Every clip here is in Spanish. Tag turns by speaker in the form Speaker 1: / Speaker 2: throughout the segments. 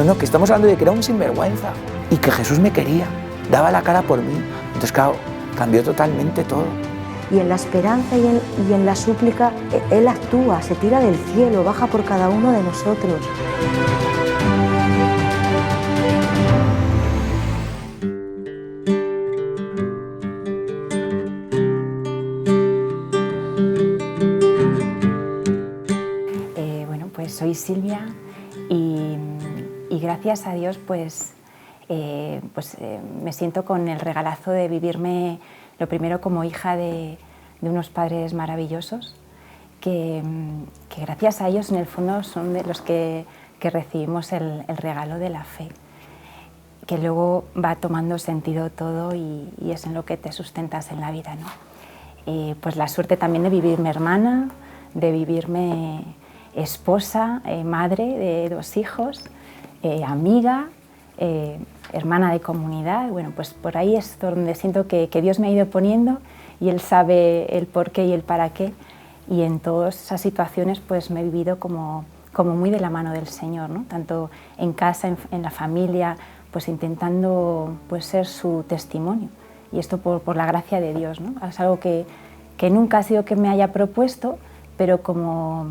Speaker 1: no, que estamos hablando de que era un sinvergüenza y que Jesús me quería, daba la cara por mí. Entonces, claro, cambió totalmente todo.
Speaker 2: Y en la esperanza y en la súplica, Él actúa, se tira del cielo, baja por cada uno de nosotros.
Speaker 3: Bueno, pues soy Silvia y gracias a Dios pues me siento con el regalazo de vivirme lo primero como hija de unos padres maravillosos que gracias a ellos en el fondo son de los que recibimos el regalo de la fe, que luego va tomando sentido todo y es en lo que te sustentas en la vida, ¿no? Pues la suerte también de vivirme hermana, de vivirme esposa, madre de 2 hijos, amiga, hermana de comunidad. Bueno, pues por ahí es donde siento que Dios me ha ido poniendo y Él sabe el por qué y el para qué, y en todas esas situaciones pues me he vivido como muy de la mano del Señor, ¿no? Tanto en casa, en la familia, pues intentando pues ser su testimonio, y esto por la gracia de Dios, ¿no? Es algo que nunca ha sido que me haya propuesto, pero como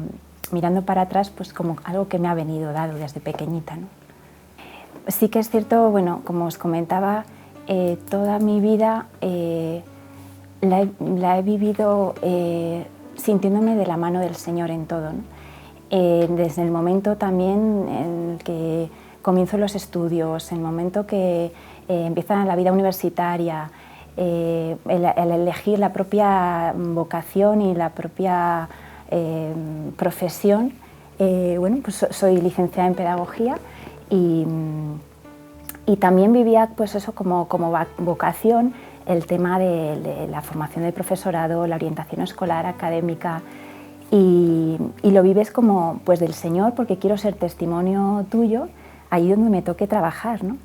Speaker 3: mirando para atrás, pues como algo que me ha venido dado desde pequeñita, ¿no? Sí que es cierto, bueno, como os comentaba, toda mi vida la he vivido sintiéndome de la mano del Señor en todo, ¿no? Desde el momento también en el que comienzo los estudios, en el momento que empieza la vida universitaria, el elegir la propia vocación y la propia profesión. Bueno, pues soy licenciada en pedagogía y también vivía pues eso como vocación el tema de la formación del profesorado, la orientación escolar, académica, y lo vives como pues del Señor, porque quiero ser testimonio tuyo allí donde me toque trabajar, ¿no?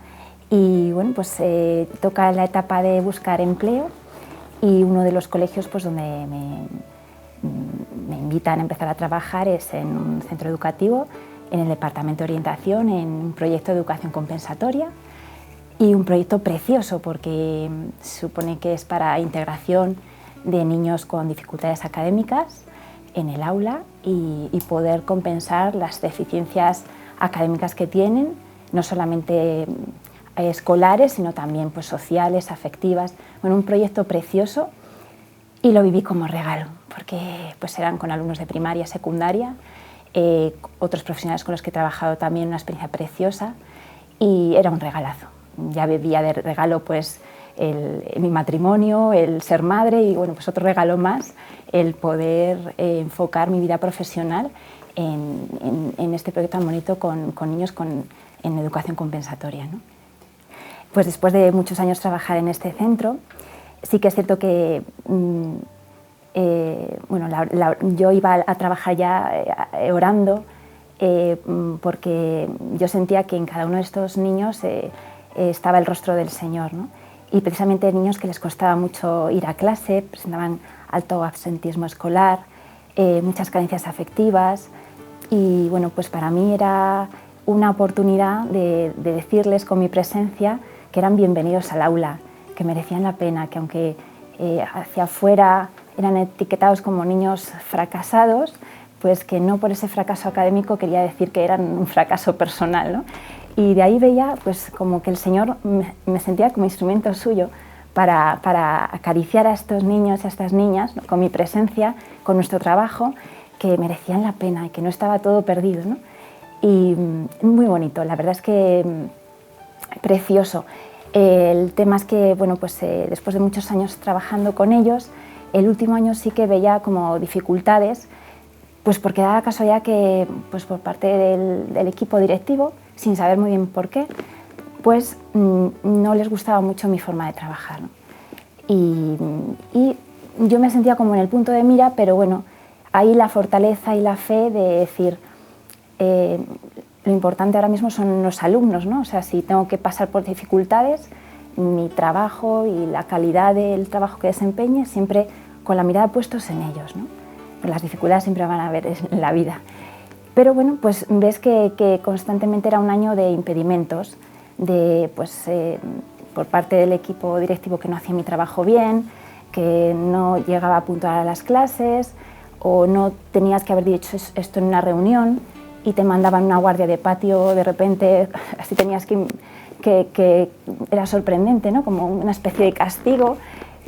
Speaker 3: Y bueno, pues toca la etapa de buscar empleo, y uno de los colegios pues donde me invitan a empezar a trabajar es en un centro educativo, en el departamento de orientación, en un proyecto de educación compensatoria, y un proyecto precioso porque se supone que es para integración de niños con dificultades académicas en el aula y poder compensar las deficiencias académicas que tienen, no solamente escolares, sino también pues, sociales, afectivas. Bueno, un proyecto precioso, y lo viví como regalo, porque pues, eran con alumnos de primaria, secundaria, otros profesionales con los que he trabajado también, una experiencia preciosa, y era un regalazo. Ya vivía de regalo pues, mi matrimonio, el ser madre, y bueno, pues otro regalo más, el poder enfocar mi vida profesional en este proyecto tan bonito con niños en educación compensatoria, ¿no? Pues después de muchos años trabajar en este centro, sí que es cierto que bueno, yo iba a trabajar ya orando, porque yo sentía que en cada uno de estos niños estaba el rostro del Señor, ¿no? Y precisamente niños que les costaba mucho ir a clase, presentaban alto absentismo escolar, muchas carencias afectivas, y bueno, pues para mí era una oportunidad de decirles con mi presencia que eran bienvenidos al aula, que merecían la pena, que aunque hacia afuera eran etiquetados como niños fracasados, pues que no por ese fracaso académico quería decir que eran un fracaso personal, ¿no? Y de ahí veía pues como que el Señor me sentía como instrumento suyo para acariciar a estos niños y a estas niñas, ¿no? Con mi presencia, con nuestro trabajo, que merecían la pena y que no estaba todo perdido, ¿no? Y muy bonito, la verdad es que precioso. El tema es que bueno, pues, después de muchos años trabajando con ellos, el último año sí que veía como dificultades, pues porque daba casualidad que pues por parte del equipo directivo, sin saber muy bien por qué, pues no les gustaba mucho mi forma de trabajar, ¿no? Y yo me sentía como en el punto de mira, pero bueno, ahí la fortaleza y la fe de decir, lo importante ahora mismo son los alumnos, ¿no? O sea, si tengo que pasar por dificultades, mi trabajo y la calidad del trabajo que desempeñe, siempre con la mirada puestos en ellos, ¿no? Las dificultades siempre van a haber en la vida. Pero bueno, pues ves que constantemente era un año de impedimentos, por parte del equipo directivo que no hacía mi trabajo bien, que no llegaba a puntual a las clases, o no tenías que haber dicho esto en una reunión y te mandaban una guardia de patio de repente, así tenías que era sorprendente, ¿no? Como una especie de castigo.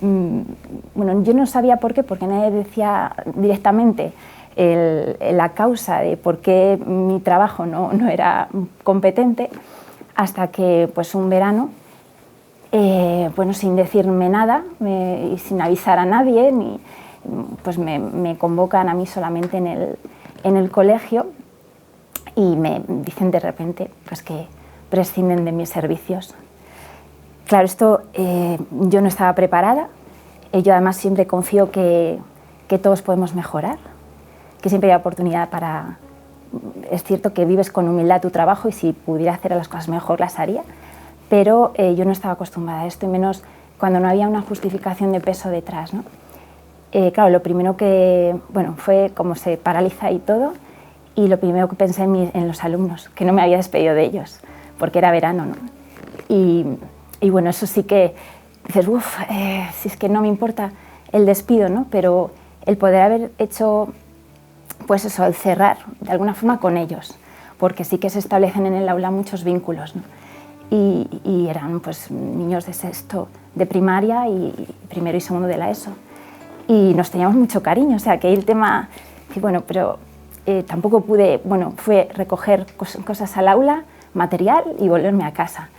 Speaker 3: Bueno, yo no sabía por qué, porque nadie decía directamente la causa de por qué mi trabajo no era competente, hasta que pues un verano, bueno, sin decirme nada y sin avisar a nadie, pues me convocan a mí solamente en el colegio y me dicen de repente pues que prescinden de mis servicios. Claro, esto yo no estaba preparada. Yo además siempre confío que todos podemos mejorar, que siempre hay oportunidad para... Es cierto que vives con humildad tu trabajo y si pudiera hacer las cosas mejor las haría, pero yo no estaba acostumbrada a esto, y menos cuando no había una justificación de peso detrás, ¿no? Claro, lo primero que... Bueno, fue como se paraliza y todo, y lo primero que pensé en los alumnos, que no me había despedido de ellos, porque era verano, ¿no? Y bueno, eso sí que dices, uff, si es que no me importa el despido, ¿no? Pero el poder haber hecho, pues eso, el cerrar de alguna forma con ellos, porque sí que se establecen en el aula muchos vínculos, ¿no? Y eran pues niños de sexto de primaria y primero y segundo de la ESO. Y nos teníamos mucho cariño, o sea, que el tema, que bueno, pero tampoco pude, bueno, fue recoger cosas al aula, material y volverme a casa.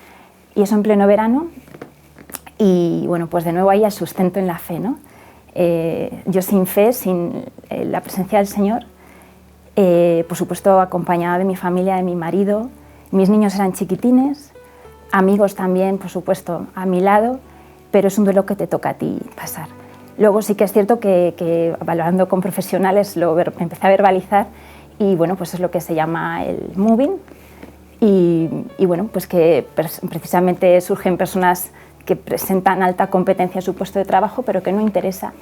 Speaker 3: Y eso en pleno verano, y bueno, pues de nuevo ahí el sustento en la fe, ¿no? Yo sin fe, sin la presencia del Señor, por supuesto acompañada de mi familia, de mi marido, mis niños eran chiquitines, amigos también, por supuesto, a mi lado, pero es un duelo que te toca a ti pasar. Luego sí que es cierto que hablando con profesionales lo empecé a verbalizar y bueno, pues es lo que se llama el moving y bueno, pues que precisamente surgen personas que presentan alta competencia en su puesto de trabajo, pero que no interesa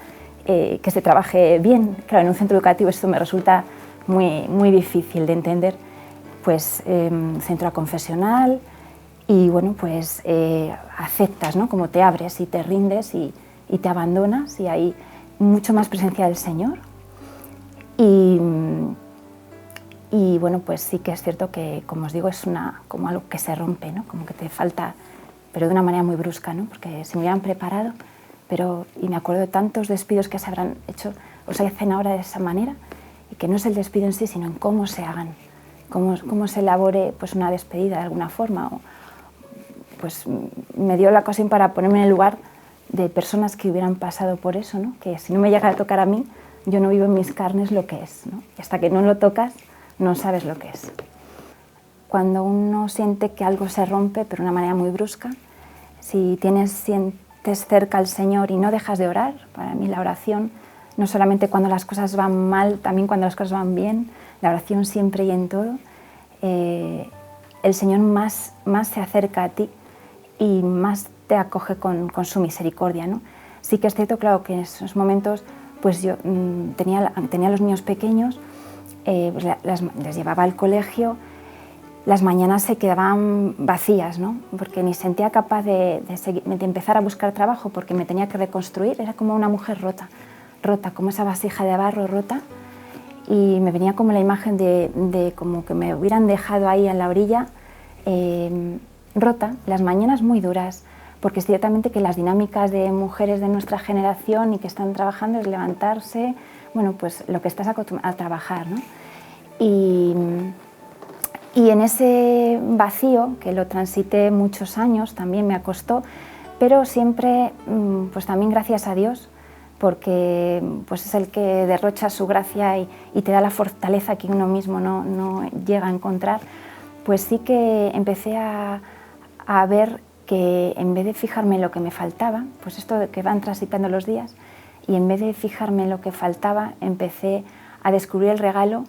Speaker 3: que se trabaje bien. Claro, en un centro educativo esto me resulta muy difícil de entender, pues centro aconfesional y bueno, pues aceptas, ¿no? Como te abres y te rindes y te abandonas y hay mucho más presencia del Señor. Y bueno, pues sí que es cierto que, como os digo, es como algo que se rompe, ¿no? Como que te falta, pero de una manera muy brusca, ¿no? Porque se me habían preparado, y me acuerdo de tantos despidos que se habrán hecho, o se hacen ahora de esa manera, y que no es el despido en sí, sino en cómo se hagan, cómo se elabore pues, una despedida de alguna forma. Pues me dio la ocasión para ponerme en el lugar de personas que hubieran pasado por eso, ¿no? Que si no me llega a tocar a mí, yo no vivo en mis carnes lo que es, ¿no? Y hasta que no lo tocas, no sabes lo que es. Cuando uno siente que algo se rompe, pero de una manera muy brusca, si sientes cerca al Señor y no dejas de orar, para mí la oración, no solamente cuando las cosas van mal, también cuando las cosas van bien, la oración siempre y en todo, el Señor más se acerca a ti y más te acoge con su misericordia, ¿no? Sí que es cierto, claro, que en esos momentos pues yo tenía los niños pequeños, pues les llevaba al colegio, las mañanas se quedaban vacías, ¿no? Porque ni sentía capaz de empezar a buscar trabajo porque me tenía que reconstruir, era como una mujer rota, como esa vasija de barro rota, y me venía como la imagen de como que me hubieran dejado ahí en la orilla, rota, las mañanas muy duras, porque es ciertamente que las dinámicas de mujeres de nuestra generación y que están trabajando es levantarse, bueno, pues lo que estás acostumbrada a trabajar, ¿no? Y en ese vacío, que lo transité muchos años, también me costó, pero siempre, pues también gracias a Dios, porque pues es el que derrocha su gracia y te da la fortaleza que uno mismo no llega a encontrar, pues sí que empecé a ver que en vez de fijarme en lo que me faltaba, pues esto de que van transitando los días, y en vez de fijarme en lo que faltaba, empecé a descubrir el regalo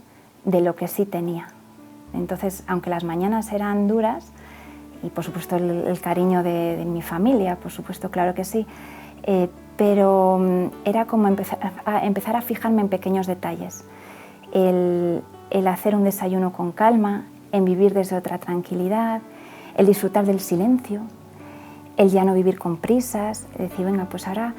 Speaker 3: de lo que sí tenía. Entonces, aunque las mañanas eran duras, y por supuesto el cariño de mi familia, por supuesto, claro que sí, pero era como empezar a fijarme en pequeños detalles. El el hacer un desayuno con calma, en vivir desde otra tranquilidad, el disfrutar del silencio, el ya no vivir con prisas, decir, venga, pues ahora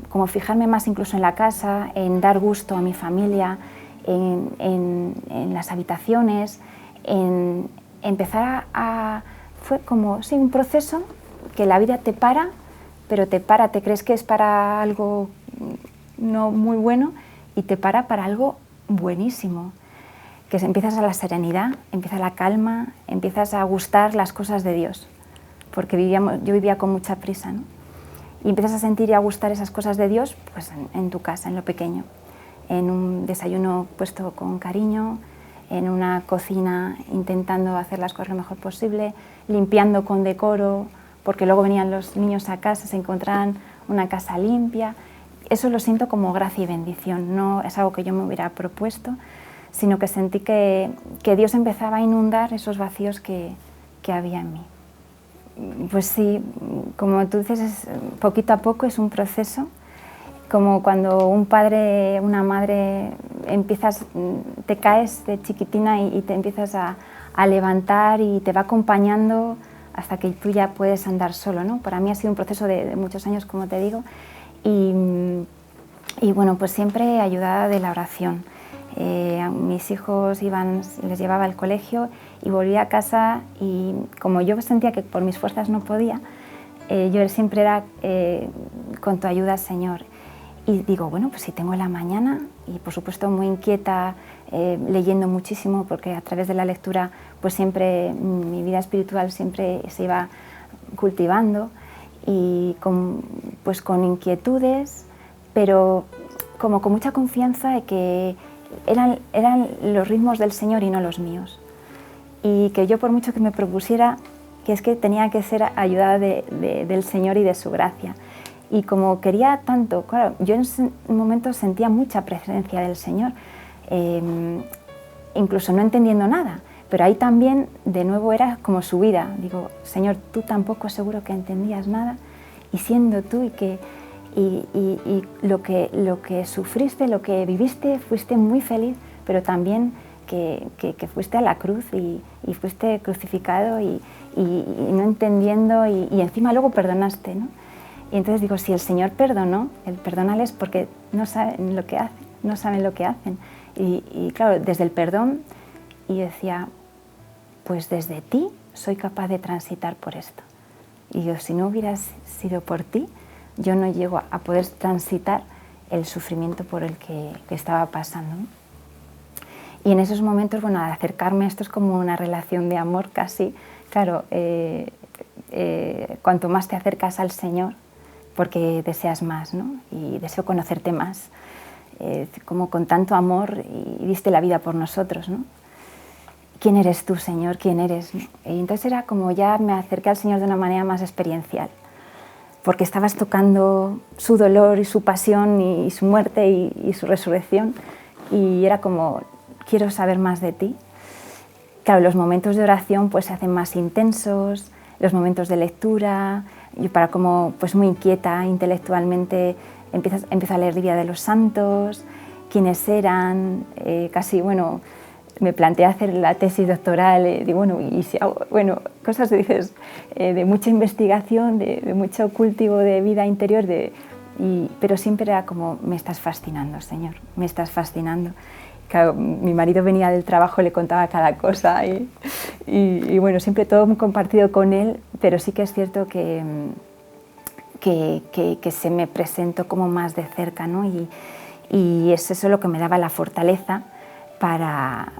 Speaker 3: como fijarme más incluso en la casa, en dar gusto a mi familia, en las habitaciones, en empezar fue como, sí, un proceso que la vida te para, pero te crees que es para algo no muy bueno y te para algo buenísimo, que empiezas a la serenidad, empieza la calma, empiezas a gustar las cosas de Dios, porque yo vivía con mucha prisa, ¿no? Y empiezas a sentir y a gustar esas cosas de Dios pues en tu casa, en lo pequeño, en un desayuno puesto con cariño, en una cocina intentando hacer las cosas lo mejor posible, limpiando con decoro, porque luego venían los niños a casa, se encontraban una casa limpia. Eso lo siento como gracia y bendición, no es algo que yo me hubiera propuesto, sino que sentí que Dios empezaba a inundar esos vacíos que había en mí. Pues sí, como tú dices, poquito a poco es un proceso, como cuando un padre, una madre, te caes de chiquitina y te empiezas a levantar y te va acompañando hasta que tú ya puedes andar solo, ¿no? Para mí ha sido un proceso de muchos años, como te digo, y bueno, pues siempre ayudada de la oración. Mis hijos les llevaba al colegio y volvía a casa y como yo sentía que por mis fuerzas no podía, yo siempre era con tu ayuda, Señor. Y digo, bueno, pues si tengo la mañana y por supuesto muy inquieta, leyendo muchísimo porque a través de la lectura pues siempre mi vida espiritual siempre se iba cultivando y pues con inquietudes, pero como con mucha confianza de que eran los ritmos del Señor y no los míos. Y que yo por mucho que me propusiera, que es que tenía que ser ayudada del Señor y de su gracia. Y como quería tanto, claro, yo en ese momento sentía mucha presencia del Señor, incluso no entendiendo nada, pero ahí también de nuevo era como su vida. Digo, Señor, tú tampoco seguro que entendías nada, y siendo tú y lo que sufriste, lo que viviste, fuiste muy feliz, pero también que fuiste a la cruz y fuiste crucificado y no entendiendo y encima luego perdonaste, ¿no? Y entonces digo, si el Señor perdonó, el perdónales porque no saben lo que hacen, Y claro, desde el perdón, y decía, pues desde ti soy capaz de transitar por esto. Y yo, si no hubieras sido por ti, yo no llego a poder transitar el sufrimiento por el que estaba pasando, ¿no? Y en esos momentos, bueno, al acercarme, esto es como una relación de amor casi, claro, cuanto más te acercas al Señor, porque deseas más, ¿no? Y deseo conocerte más, como con tanto amor y diste la vida por nosotros, ¿no? ¿Quién eres tú, Señor? ¿Quién eres? ¿No? Y entonces era como ya me acerqué al Señor de una manera más experiencial, porque estabas tocando su dolor y su pasión y su muerte y su resurrección, y era como, quiero saber más de ti. Claro, los momentos de oración pues se hacen más intensos, los momentos de lectura, yo para como pues muy inquieta intelectualmente empiezo a leer Vida de los Santos, quiénes eran, casi, bueno, me planteé hacer la tesis doctoral, digo, bueno, y si hago, bueno, cosas dices, de mucha investigación, de mucho cultivo de vida interior, pero siempre era como, me estás fascinando, Señor, me estás fascinando. Claro, mi marido venía del trabajo, le contaba cada cosa y bueno, siempre todo muy compartido con él, pero sí que es cierto que se me presentó como más de cerca, ¿no? Y es eso lo que me daba la fortaleza para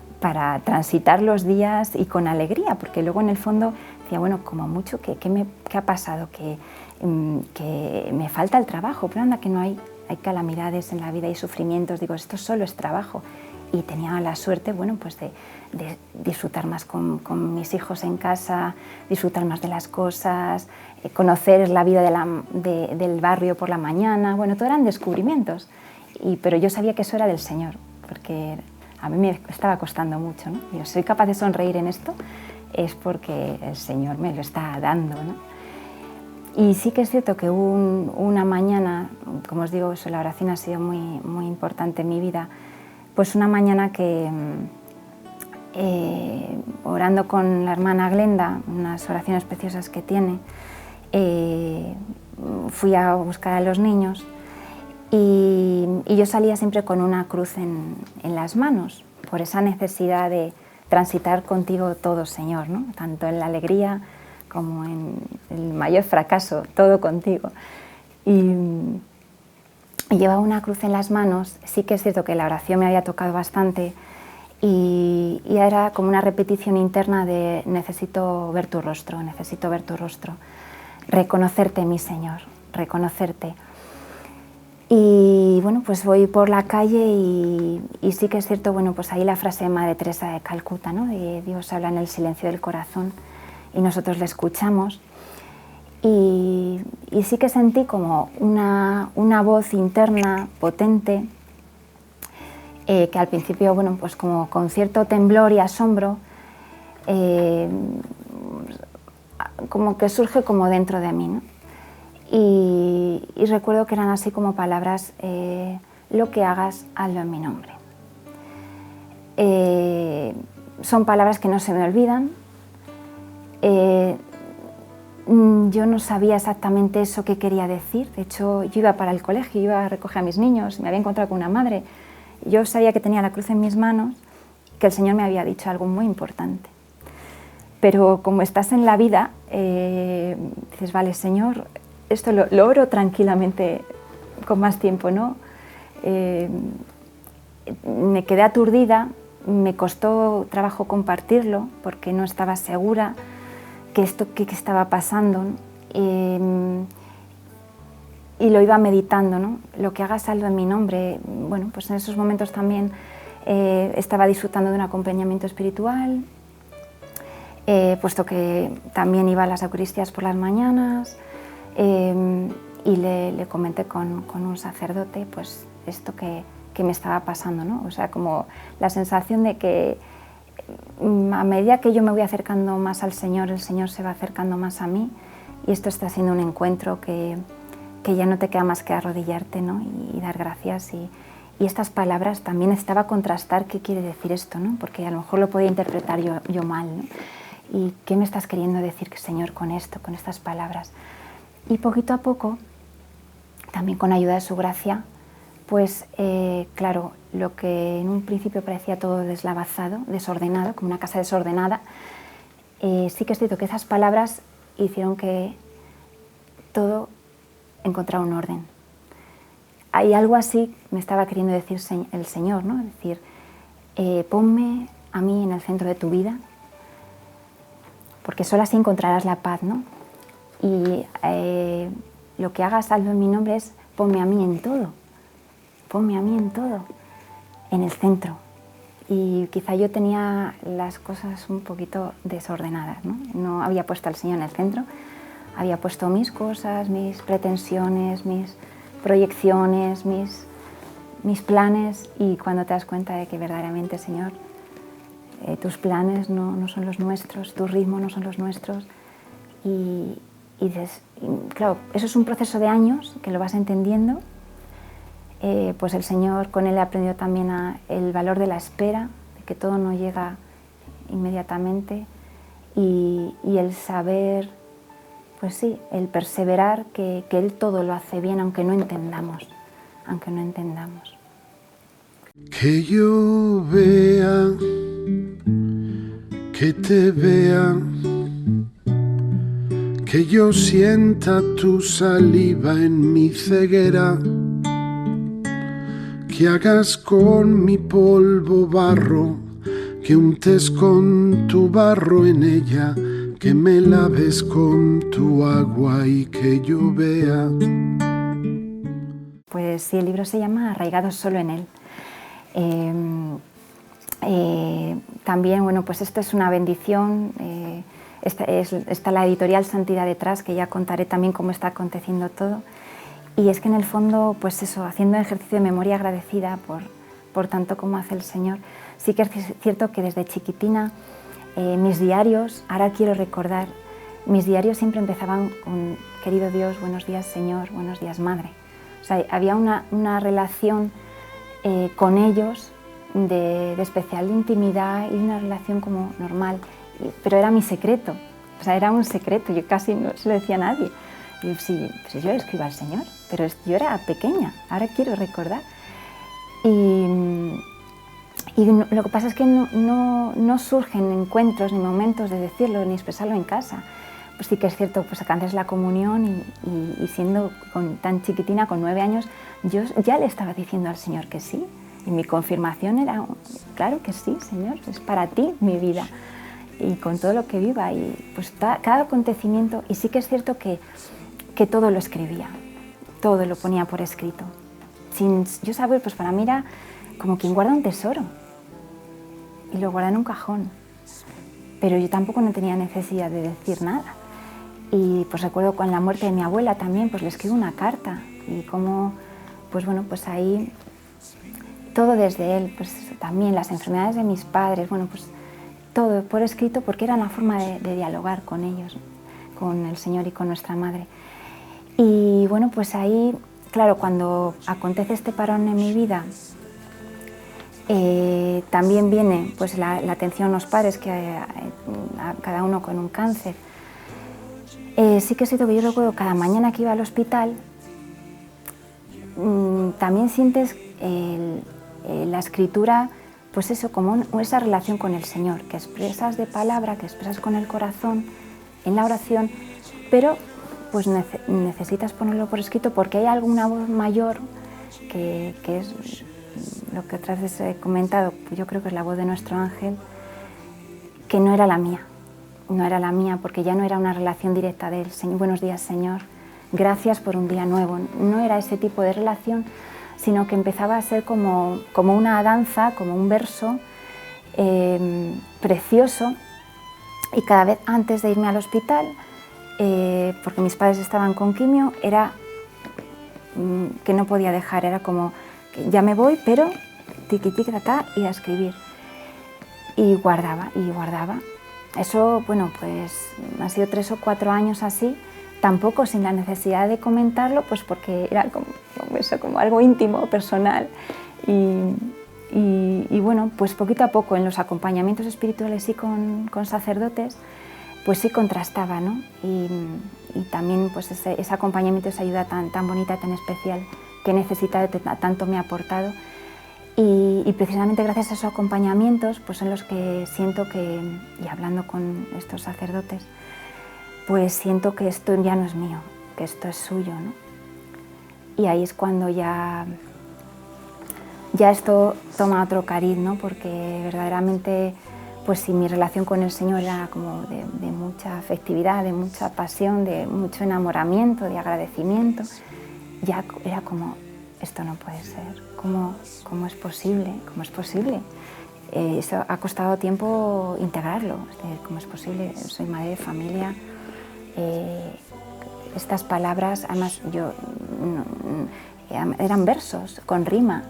Speaker 3: transitar los días y con alegría, porque luego en el fondo decía, bueno, como mucho, ¿qué ha pasado? Que me falta el trabajo, pero anda que no hay calamidades en la vida y sufrimientos, digo, esto solo es trabajo. Y tenía la suerte, bueno, pues de disfrutar más con mis hijos en casa, disfrutar más de las cosas, conocer la vida del barrio por la mañana, bueno, todo eran descubrimientos, pero yo sabía que eso era del Señor, porque a mí me estaba costando mucho, ¿no? Yo soy capaz de sonreír en esto, es porque el Señor me lo está dando, ¿no? Y sí que es cierto que una mañana, como os digo, la oración ha sido muy, muy importante en mi vida, Pues una mañana que orando con la hermana Glenda, unas oraciones preciosas que tiene, fui a buscar a los niños y yo salía siempre con una cruz en las manos, por esa necesidad de transitar contigo todo, Señor, ¿no? Tanto en la alegría como en el mayor fracaso, todo contigo. Y llevaba una cruz en las manos. Sí que es cierto que la oración me había tocado bastante y era como una repetición interna de necesito ver tu rostro, reconocerte, mi Señor, reconocerte. Y bueno, pues voy por la calle y sí que es cierto, bueno, pues ahí la frase de Madre Teresa de Calcuta, ¿no? De Dios habla en el silencio del corazón y nosotros le escuchamos. Y sí que sentí como una voz interna potente que al principio, bueno, pues como con cierto temblor y asombro, como que surge como dentro de mí, ¿no? Y recuerdo que eran así como palabras, lo que hagas, hazlo en mi nombre. Son palabras que no se me olvidan. Yo no sabía exactamente eso que quería decir. De hecho, yo iba para el colegio, iba a recoger a mis niños, me había encontrado con una madre. Yo sabía que tenía la cruz en mis manos, que el Señor me había dicho algo muy importante. Pero como estás en la vida, dices, vale, Señor, esto lo oro tranquilamente con más tiempo, ¿no? Me quedé aturdida, me costó trabajo compartirlo porque no estaba segura que esto que estaba pasando, ¿no? Y lo iba meditando, ¿no? Lo que hagas, hazlo en mi nombre. Bueno, pues en esos momentos también estaba disfrutando de un acompañamiento espiritual, puesto que también iba a las Eucaristías por las mañanas, y le comenté con un sacerdote pues esto que me estaba pasando, ¿no? O sea, como la sensación de que a medida que yo me voy acercando más al Señor, el Señor se va acercando más a mí y esto está siendo un encuentro que ya no te queda más que arrodillarte, ¿no? y dar gracias. Y estas palabras también necesitaba contrastar qué quiere decir esto, ¿no? Porque a lo mejor lo podía interpretar yo mal, ¿no? ¿Y qué me estás queriendo decir, Señor, con esto, con estas palabras? Y poquito a poco, también con ayuda de su gracia, pues claro, lo que en un principio parecía todo deslavazado, desordenado, como una casa desordenada, sí que es cierto que esas palabras hicieron que todo encontrara un orden. Hay algo así me estaba queriendo decir el Señor, ¿no? Es decir, ponme a mí en el centro de tu vida, porque solo así encontrarás la paz, ¿no? Y lo que hagas, hazlo en mi nombre, es ponme a mí en todo. Ponme a mí en todo, en el centro. Y quizá yo tenía las cosas un poquito desordenadas, ¿no? No había puesto al Señor en el centro, había puesto mis cosas, mis pretensiones, mis proyecciones, mis planes, y cuando te das cuenta de que verdaderamente, Señor, tus planes no son los nuestros, tu ritmo no son los nuestros, y claro, eso es un proceso de años que lo vas entendiendo. Pues el Señor, con él he aprendido también el valor de la espera, de que todo no llega inmediatamente, y el saber, pues sí, el perseverar, que él todo lo hace bien, aunque no entendamos.
Speaker 4: Que yo vea, que te vea, que yo sienta tu saliva en mi ceguera, que hagas con mi polvo barro, que untes con tu barro en ella, que me laves con tu agua y que yo vea.
Speaker 3: Pues sí, el libro se llama Arraigados solo en él. También, bueno, pues esto es una bendición. Está la editorial Santidad detrás, que ya contaré también cómo está aconteciendo todo. Y es que en el fondo, pues eso, haciendo ejercicio de memoria agradecida por tanto como hace el Señor. Sí que es cierto que desde chiquitina mis diarios, ahora quiero recordar, mis diarios siempre empezaban con querido Dios, buenos días Señor, buenos días Madre. O sea, había una relación con ellos de especial intimidad y una relación como normal, pero era mi secreto, o sea, era un secreto, yo casi no se lo decía a nadie. Y sí, pues yo le escribo al Señor, pero yo era pequeña, ahora quiero recordar. Y lo que pasa es que no surgen encuentros ni momentos de decirlo ni expresarlo en casa. Pues sí que es cierto, pues que antes la comunión y siendo tan chiquitina, con 9 años, yo ya le estaba diciendo al Señor que sí. Y mi confirmación era, claro que sí, Señor, es para ti mi vida. Y con todo lo que viva, y pues cada acontecimiento, y sí que es cierto que todo lo escribía, todo lo ponía por escrito. Sin yo saber, pues para mí era como quien guarda un tesoro, y lo guarda en un cajón. Pero yo tampoco no tenía necesidad de decir nada. Y pues recuerdo con la muerte de mi abuela también, pues le escribo una carta, y cómo, pues bueno, pues ahí todo desde él, pues también las enfermedades de mis padres, bueno, pues todo por escrito, porque era una forma de dialogar con ellos, con el Señor y con nuestra Madre. Y bueno, pues ahí, claro, cuando acontece este parón en mi vida, también viene pues la atención a los padres, que a cada uno con un cáncer. Sí que es cierto que yo recuerdo cada mañana que iba al hospital, también sientes la escritura, pues eso, como esa relación con el Señor, que expresas de palabra, que expresas con el corazón, en la oración, pero pues necesitas ponerlo por escrito porque hay alguna voz mayor que es lo que otras veces he comentado, yo creo que es la voz de nuestro ángel, que no era la mía. No era la mía, porque ya no era una relación directa del Señor, buenos días Señor, gracias por un día nuevo. No era ese tipo de relación, sino que empezaba a ser como una danza, como un verso precioso. Y cada vez antes de irme al hospital, porque mis padres estaban con quimio, era que no podía dejar, era como que ya me voy, pero tiqui tiqui taca, y a escribir. Y guardaba, y guardaba. Eso, bueno, pues ha sido 3 o 4 años así, tampoco sin la necesidad de comentarlo, pues porque era como algo íntimo, personal. Y bueno, pues poquito a poco en los acompañamientos espirituales y con sacerdotes, pues sí contrastaba, ¿no? Y también pues ese acompañamiento, esa ayuda tan bonita, tan especial que he necesitado, tanto me ha aportado. Y precisamente gracias a esos acompañamientos, pues son los que siento que, y hablando con estos sacerdotes, pues siento que esto ya no es mío, que esto es suyo, ¿no? Y ahí es cuando ya esto toma otro cariz, ¿no? Porque verdaderamente, pues si mi relación con el Señor era como de mucha afectividad, de mucha pasión, de mucho enamoramiento, de agradecimiento, ya era como, esto no puede ser. ¿Cómo es posible? ¿Cómo es posible? Eso ha costado tiempo integrarlo. ¿Cómo es posible? Soy madre de familia. Estas palabras, además, eran versos con rima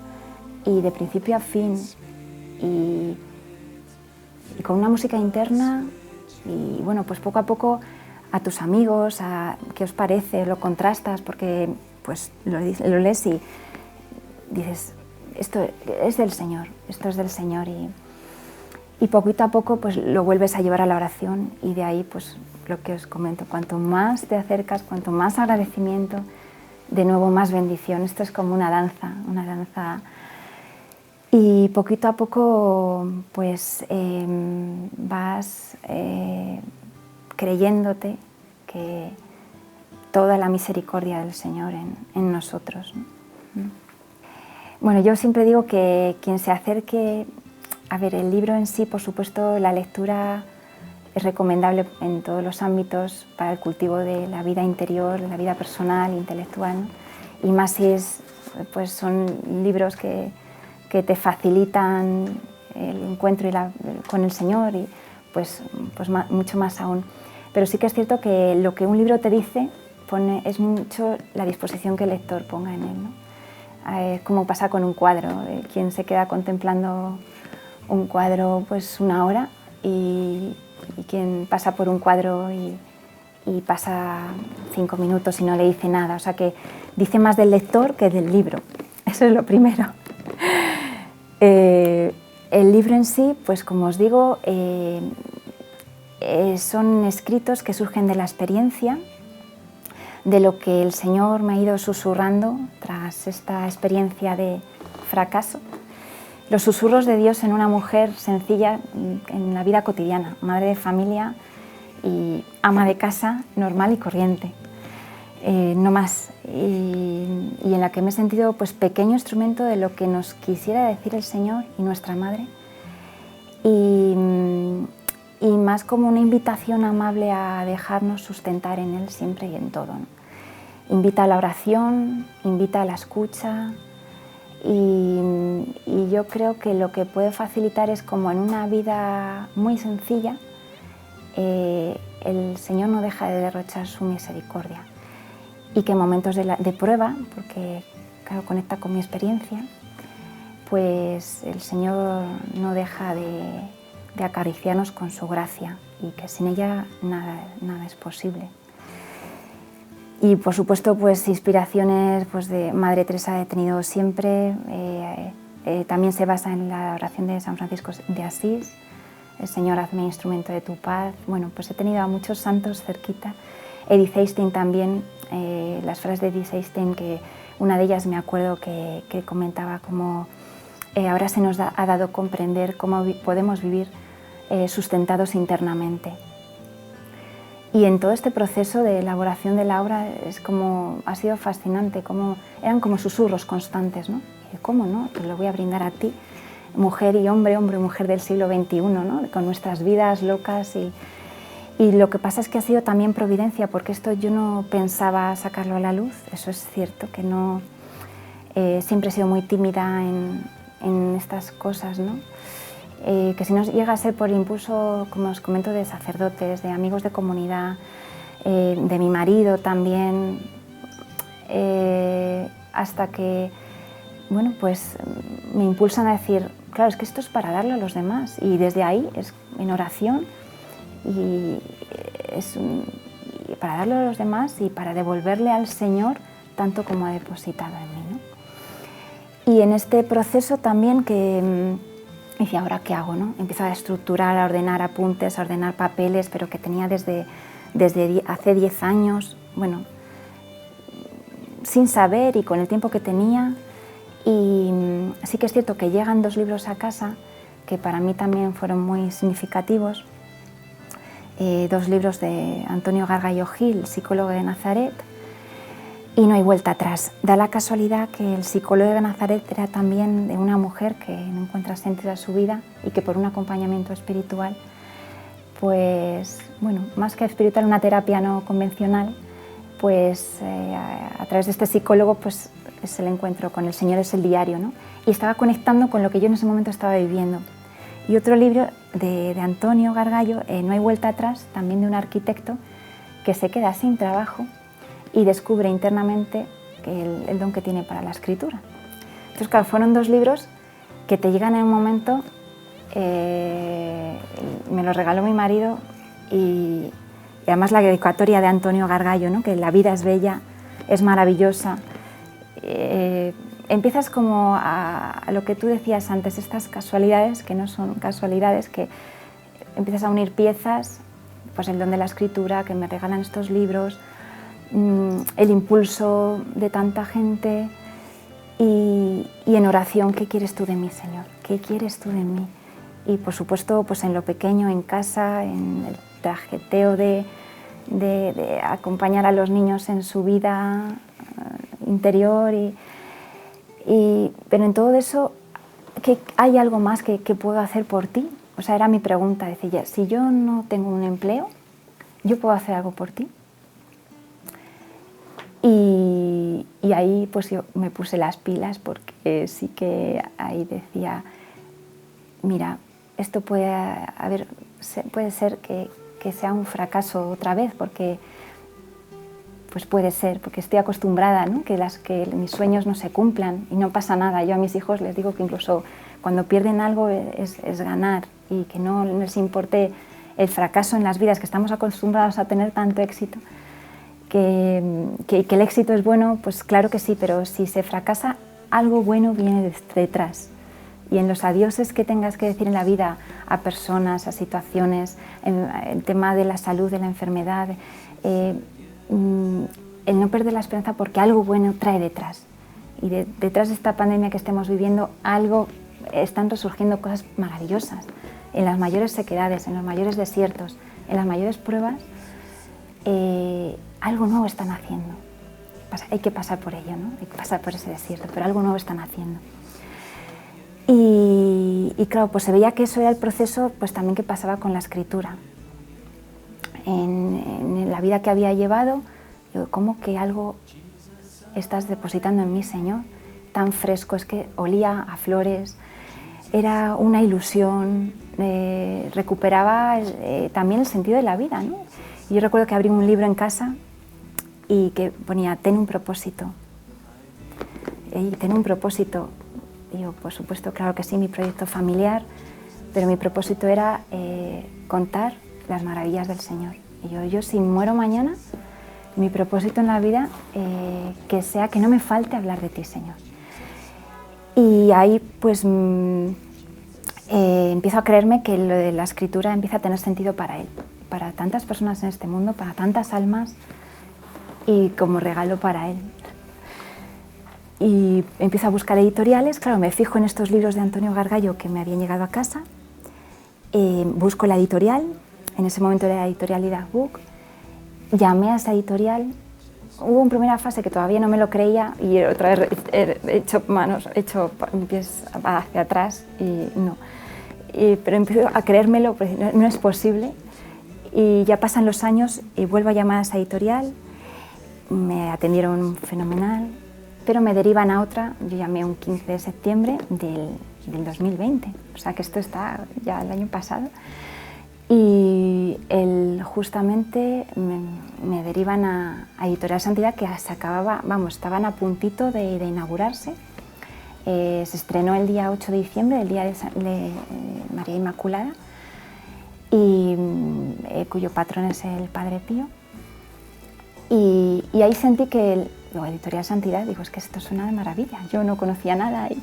Speaker 3: y de principio a fin y con una música interna. Y bueno, pues poco a poco a tus amigos, ¿qué os parece? Lo contrastas porque pues lo lees y dices, esto es del Señor, esto es del Señor, y poquito a poco pues lo vuelves a llevar a la oración, y de ahí pues lo que os comento, cuanto más te acercas, cuanto más agradecimiento, de nuevo más bendición. Esto es como una danza, y poquito a poco pues vas creyéndote que toda la misericordia del Señor en nosotros, ¿no? Bueno, yo siempre digo que quien se acerque, a ver, el libro en sí, por supuesto, la lectura es recomendable en todos los ámbitos para el cultivo de la vida interior, de la vida personal, intelectual, ¿no? Y más si pues son libros que te facilitan el encuentro con el Señor, y pues mucho más aún. Pero sí que es cierto que lo que un libro te dice es mucho la disposición que el lector ponga en él, ¿no? Como pasa con un cuadro, quien se queda contemplando un cuadro pues 1 hora, y quien pasa por un cuadro y pasa 5 minutos y no le dice nada, o sea que dice más del lector que del libro, eso es lo primero. El libro en sí, pues como os digo, son escritos que surgen de la experiencia, de lo que el Señor me ha ido susurrando tras esta experiencia de fracaso. Los susurros de Dios en una mujer sencilla en la vida cotidiana, madre de familia y ama de casa normal y corriente, no más. Y en la que me he sentido pues pequeño instrumento de lo que nos quisiera decir el Señor y nuestra Madre. Y más como una invitación amable a dejarnos sustentar en Él siempre y en todo, ¿no? Invita a la oración, invita a la escucha y yo creo que lo que puede facilitar es como en una vida muy sencilla el Señor no deja de derrochar su misericordia y que en momentos de prueba, porque claro, conecta con mi experiencia, pues el Señor no deja de acariciarnos con su gracia y que sin ella nada es posible. Y por supuesto, pues inspiraciones pues, de Madre Teresa he tenido siempre, también se basa en la oración de San Francisco de Asís, el Señor hazme instrumento de tu paz. Bueno, pues he tenido a muchos santos cerquita. Edith Stein también, las frases de Edith Stein, que una de ellas me acuerdo que comentaba como ahora se nos ha dado comprender cómo podemos vivir sustentados internamente. Y en todo este proceso de elaboración de la obra ha sido fascinante, eran como susurros constantes, ¿no? Y ¿cómo no? Te lo voy a brindar a ti, mujer y hombre, hombre y mujer del siglo XXI, ¿no? Con nuestras vidas locas y lo que pasa es que ha sido también providencia, porque esto yo no pensaba sacarlo a la luz, eso es cierto, que no, siempre he sido muy tímida en estas cosas, ¿no? Que si no llega a ser por impulso, como os comento, de sacerdotes, de amigos de comunidad, de mi marido también, hasta que, bueno, pues me impulsan a decir, claro, es que esto es para darlo a los demás, y desde ahí es en oración, y para darlo a los demás y para devolverle al Señor tanto como ha depositado en mí, ¿no? Y en este proceso también que decía, ¿ahora qué hago, no? Empiezo a estructurar, a ordenar apuntes, a ordenar papeles, pero que tenía desde hace 10 años, bueno, sin saber y con el tiempo que tenía. Y sí que es cierto que llegan 2 libros a casa, que para mí también fueron muy significativos. 2 libros de Antonio Gargallo Gil, psicólogo de Nazaret, y no hay vuelta atrás. Da la casualidad que el psicólogo de Nazaret era también de una mujer que no encuentra sentido a su vida y que por un acompañamiento espiritual, pues, bueno, más que espiritual, una terapia no convencional, pues a través de este psicólogo, pues es el encuentro con el Señor, es el diario, ¿no? Y estaba conectando con lo que yo en ese momento estaba viviendo. Y otro libro de Antonio Gargallo, No hay vuelta atrás, también de un arquitecto que se queda sin trabajo y descubre internamente el don que tiene para la escritura. Entonces, claro, fueron 2 libros que te llegan en un momento, me los regaló mi marido y además la dedicatoria de Antonio Gargallo, ¿no? Que la vida es bella, es maravillosa. Empiezas como a lo que tú decías antes, estas casualidades, que no son casualidades, que empiezas a unir piezas, pues el don de la escritura, que me regalan estos libros, el impulso de tanta gente y en oración, ¿qué quieres tú de mí, Señor? ¿Qué quieres tú de mí? Y por supuesto, pues en lo pequeño, en casa, en el trajeteo de acompañar a los niños en su vida interior pero en todo eso, ¿hay algo más que puedo hacer por ti? O sea, era mi pregunta, decía, si yo no tengo un empleo, ¿yo puedo hacer algo por ti? Y ahí pues yo me puse las pilas, porque sí que ahí decía, mira, esto puede ser que sea un fracaso otra vez, porque pues puede ser, porque estoy acostumbrada, ¿no? que mis sueños no se cumplan y no pasa nada. Yo a mis hijos les digo que incluso cuando pierden algo es ganar, y que no les importe el fracaso en las vidas, que estamos acostumbrados a tener tanto éxito, que el éxito es bueno, pues claro que sí, pero si se fracasa, algo bueno viene detrás. y en los adioses que tengas que decir en la vida a personas, a situaciones, en el tema de la salud, de la enfermedad, el no perder la esperanza porque algo bueno trae detrás. Y detrás de esta pandemia que estemos viviendo, están resurgiendo cosas maravillosas. En las mayores sequedades, en los mayores desiertos, en las mayores pruebas, algo nuevo están haciendo. Hay que pasar por ello, ¿no? Hay que pasar por ese desierto, pero algo nuevo están haciendo. Y claro, pues se veía que eso era el proceso pues también que pasaba con la escritura. En la vida que había llevado, digo, ¿cómo que algo estás depositando en mí, Señor? Tan fresco, es que olía a flores, era una ilusión, recuperaba también el sentido de la vida, ¿no? Y yo recuerdo que abrí un libro en casa y que ponía, ten un propósito. Ten un propósito. Y yo, por supuesto, claro que sí, mi proyecto familiar, pero mi propósito era contar las maravillas del Señor. Y yo si muero mañana, mi propósito en la vida, que sea que no me falte hablar de ti, Señor. Y ahí pues empiezo a creerme que lo de la escritura empieza a tener sentido para Él, para tantas personas en este mundo, para tantas almas y como regalo para Él. Y empiezo a buscar editoriales, claro, me fijo en estos libros de Antonio Gargallo que me habían llegado a casa, busco la editorial, en ese momento era la editorial Idas Book, llamé a esa editorial, hubo una primera fase que todavía no me lo creía y otra vez he hecho pies hacia atrás y no. Pero empiezo a creérmelo, pues no es posible, y ya pasan los años y vuelvo a llamar a esa editorial, me atendieron fenomenal, pero me derivan a otra, yo llamé un 15 de septiembre del 2020, o sea que esto está ya el año pasado, y justamente me derivan a Editorial Santidad, que se acababa, estaban a puntito de inaugurarse. Se estrenó el día 8 de diciembre, el día de María Inmaculada, y cuyo patrón es el Padre Pío. Y ahí sentí que Editorial Santidad, digo, es que esto suena de maravilla, yo no conocía nada y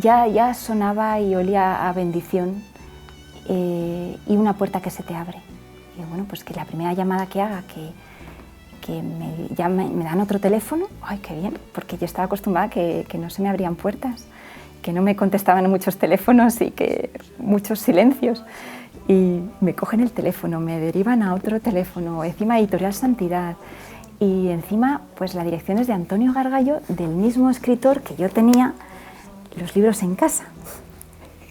Speaker 3: ya sonaba y olía a bendición y una puerta que se te abre. Y bueno, pues que la primera llamada que haga, que me dan otro teléfono, ¡ay, qué bien! Porque yo estaba acostumbrada a que no se me abrían puertas, que no me contestaban muchos teléfonos y que muchos silencios. Y me cogen el teléfono, me derivan a otro teléfono, encima Editorial Santidad, y encima pues la dirección es de Antonio Gargallo, del mismo escritor que yo tenía los libros en casa.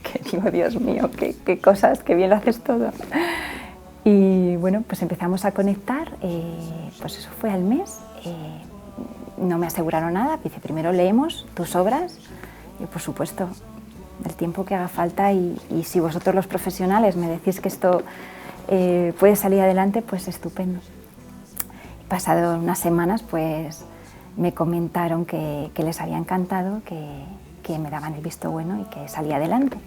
Speaker 3: Que digo, Dios mío, qué cosas, qué bien lo haces todo. Y bueno, pues empezamos a conectar, pues eso fue al mes, no me aseguraron nada, dice, primero leemos tus obras, y por supuesto, el tiempo que haga falta y si vosotros los profesionales me decís que esto puede salir adelante, pues estupendo. Pasado unas semanas, pues me comentaron que les había encantado, que me daban el visto bueno y que salía adelante.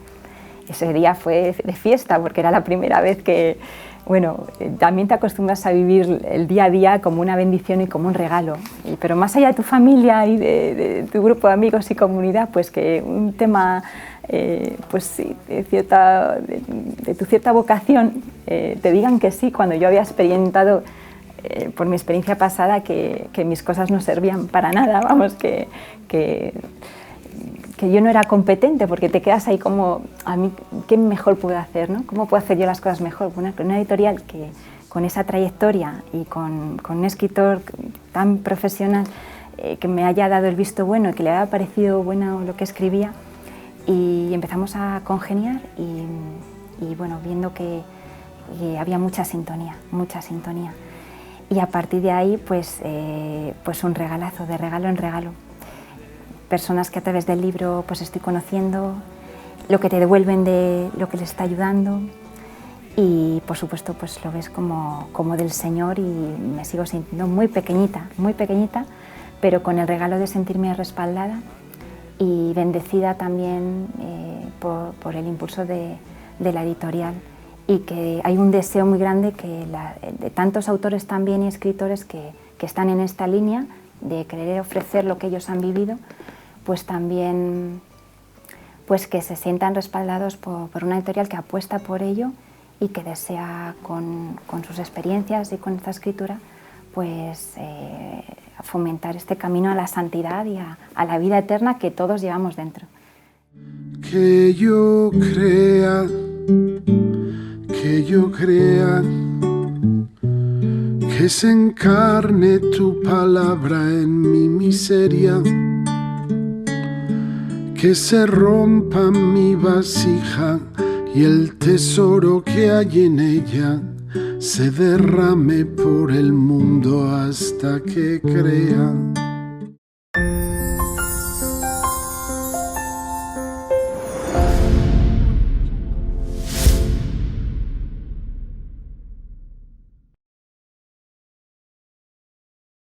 Speaker 3: Ese día fue de fiesta porque era la primera vez que, bueno, también te acostumbras a vivir el día a día como una bendición y como un regalo. Pero más allá de tu familia y de tu grupo de amigos y comunidad, pues que un tema, pues sí, de tu cierta vocación, te digan que sí, cuando yo había experimentado, por mi experiencia pasada, que mis cosas no servían para nada, vamos, que yo no era competente, porque te quedas ahí como, a mí, ¿qué mejor puedo hacer, ¿no? ¿Cómo puedo hacer yo las cosas mejor? Una editorial que con esa trayectoria y con un escritor tan profesional que me haya dado el visto bueno y que le haya parecido bueno lo que escribía, y empezamos a congeniar y bueno, viendo que había mucha sintonía. Y a partir de ahí, pues un regalazo, de regalo en regalo. Personas que a través del libro pues estoy conociendo, lo que te devuelven de lo que les está ayudando, y por supuesto pues lo ves como del Señor, y me sigo sintiendo muy pequeñita, pero con el regalo de sentirme respaldada y bendecida también por el impulso de la editorial, y que hay un deseo muy grande de tantos autores también y escritores que están en esta línea de querer ofrecer lo que ellos han vivido, pues también pues que se sientan respaldados por una editorial que apuesta por ello y que desea con sus experiencias y con esta escritura pues fomentar este camino a la santidad y a la vida eterna que todos llevamos dentro.
Speaker 4: Que yo crea, que se encarne tu palabra en mi miseria, que se rompa mi vasija y el tesoro que hay en ella se derrame por el mundo hasta que crea.